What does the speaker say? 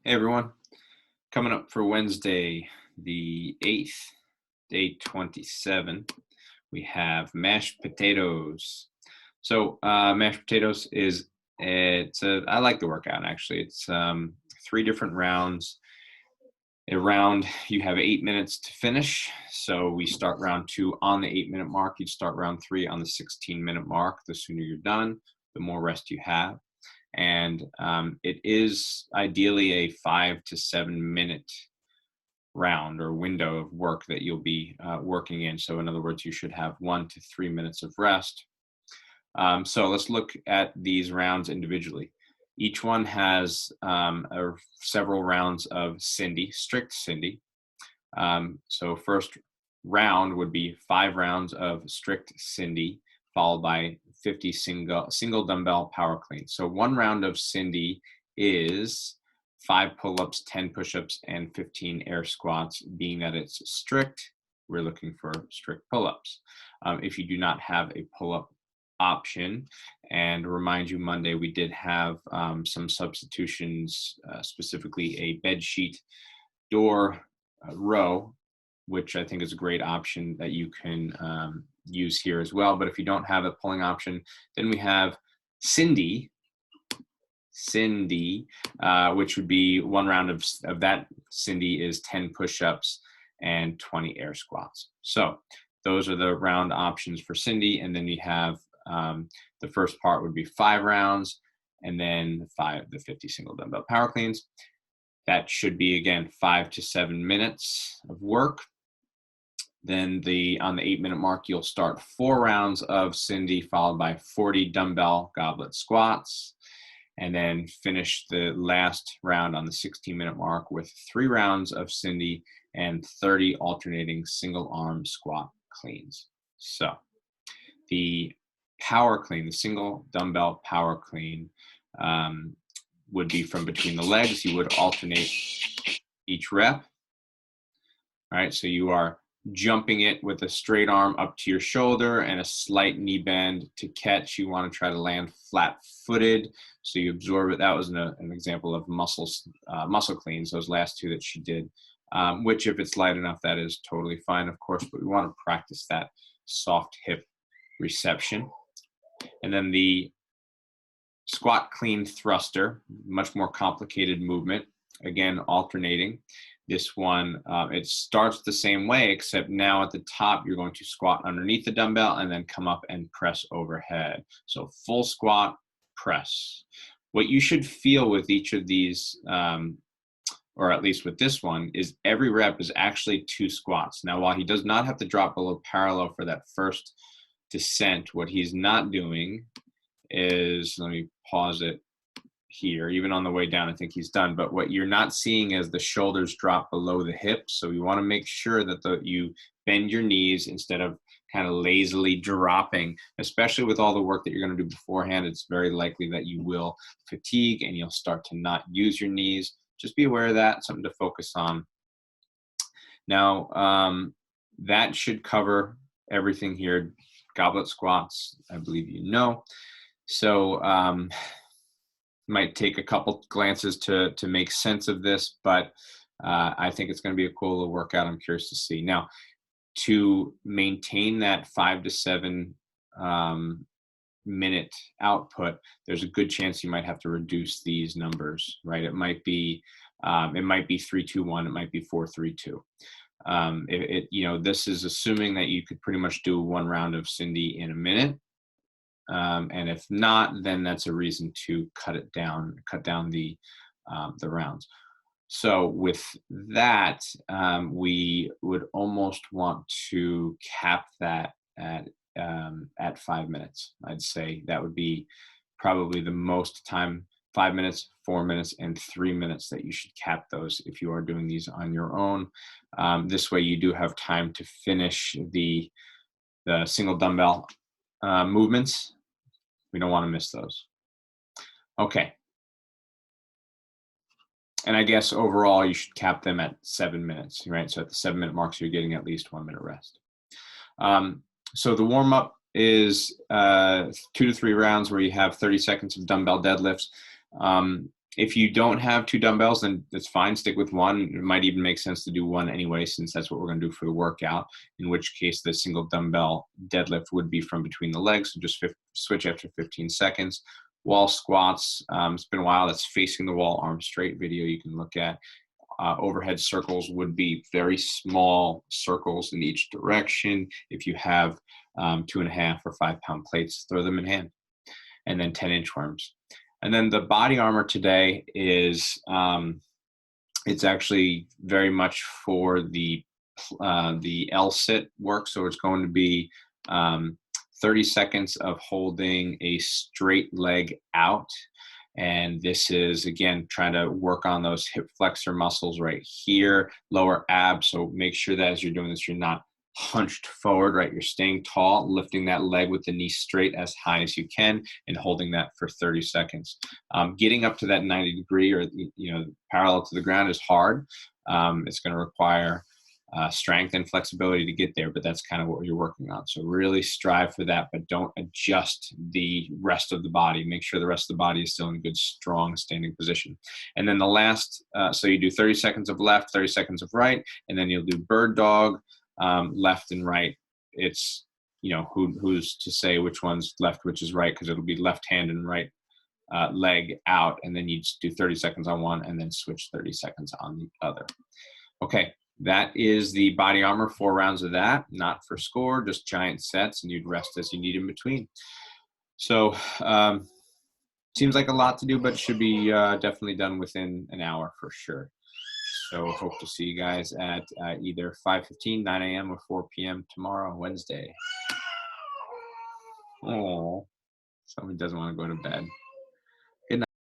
Hey everyone, coming up for Wednesday, the 8th, day 27, we have mashed potatoes. Mashed potatoes I like the workout actually. It's three different rounds. A round, you have 8 minutes to finish. So we start round two on the 8 minute mark. You start round three on the 16-minute mark. The sooner you're done, the more rest you have. And it is ideally a 5 to 7 minute round or window of work that you'll be working in. So in other words, you should have 1 to 3 minutes of rest. So let's look at these rounds individually. Each one has several rounds of Cindy, strict Cindy. So first round would be 5 rounds of strict Cindy, followed by 50 single dumbbell power clean. So one round of Cindy is 5 pull-ups, 10 push-ups, and 15 air squats. Being that it's strict, we're looking for strict pull-ups. If you do not have a pull-up option, and remind you, Monday we did have some substitutions, specifically a bed sheet door row, which I think is a great option that you can use here as well. But if you don't have a pulling option, then we have Cindy, which would be one round of that. Cindy is 10 push-ups and 20 air squats. So those are the round options for Cindy. And then you have the first part would be 5 rounds, and then the 50 single dumbbell power cleans. That should be, again, 5 to 7 minutes of work. Then on the 8-minute mark, you'll start 4 rounds of Cindy, followed by 40 dumbbell goblet squats, and then finish the last round on the 16-minute mark with 3 rounds of Cindy and 30 alternating single arm squat cleans. So the power clean, the single dumbbell power clean, would be from between the legs. You would alternate each rep. All right, so you are jumping it with a straight arm up to your shoulder and a slight knee bend to catch. You want to try to land flat-footed, so you absorb it. That was an example of muscle cleans, those last 2 that she did, which if it's light enough, that is totally fine, of course, but we want to practice that soft hip reception. And then the squat clean thruster, much more complicated movement, again, alternating. This one, it starts the same way, except now at the top, you're going to squat underneath the dumbbell and then come up and press overhead. So full squat, press. What you should feel with each of these, or at least with this one, is every rep is actually 2 squats. Now, while he does not have to drop below parallel for that first descent, what he's not doing is, let me pause it here, even on the way down, I think he's done, but what you're not seeing is the shoulders drop below the hips. So you want to make sure that you bend your knees instead of kind of lazily dropping, especially with all the work that you're going to do beforehand. It's very likely that you will fatigue and you'll start to not use your knees. Just be aware of that, something to focus on. Now, that should cover everything here. Goblet squats, I believe you know. So might take a couple glances to make sense of this, but I think it's going to be a cool little workout. I'm curious to see. Now, to maintain that 5 to 7 minute output, there's a good chance you might have to reduce these numbers, right? It might be 3-2-1, it might be 4-3-2. This is assuming that you could pretty much do 1 round of Cindy in a minute. And if not, then that's a reason to cut down the rounds. So with that, we would almost want to cap that at 5 minutes. I'd say that would be probably the most time, 5 minutes, 4 minutes, and 3 minutes that you should cap those if you are doing these on your own. This way you do have time to finish the single dumbbell movements. We don't want to miss those. Okay. And I guess overall you should cap them at 7 minutes, right? So at the 7-minute mark, so you're getting at least 1 minute rest. So the warm-up is 2 to 3 rounds where you have 30 seconds of dumbbell deadlifts. If you don't have 2 dumbbells, then that's fine. Stick with one. It might even make sense to do one anyway, since that's what we're going to do for the workout. In which case, the single dumbbell deadlift would be from between the legs. So just switch after 15 seconds. Wall squats. It's been a while. That's facing the wall, arms straight video you can look at. Overhead circles would be very small circles in each direction. If you have 2.5 or 5 pound plates, throw them in hand. And then 10 inchworms. And then the body armor today is, it's actually very much for the L-sit work. So it's going to be 30 seconds of holding a straight leg out. And this is, again, trying to work on those hip flexor muscles right here, lower abs. So make sure that as you're doing this, you're not hunched forward, right? You're staying tall, lifting that leg with the knee straight as high as you can and holding that for 30 seconds. Getting up to that 90 degree or, parallel to the ground is hard. It's going to require strength and flexibility to get there, but that's kind of what you're working on. So really strive for that, but don't adjust the rest of the body. Make sure the rest of the body is still in a good, strong standing position. And then the last, so you do 30 seconds of left, 30 seconds of right, and then you'll do bird dog, left and right. It's, who's to say which one's left, which is right, because it'll be left hand and right leg out, and then you just do 30 seconds on one and then switch 30 seconds on the other. Okay, that is the body armor, 4 rounds of that, not for score, just giant sets, and you'd rest as you need in between. So seems like a lot to do, but should be definitely done within an hour for sure. So hope to see you guys at either 5:15, 9 a.m. or 4 p.m. tomorrow, Wednesday. Oh, somebody doesn't want to go to bed.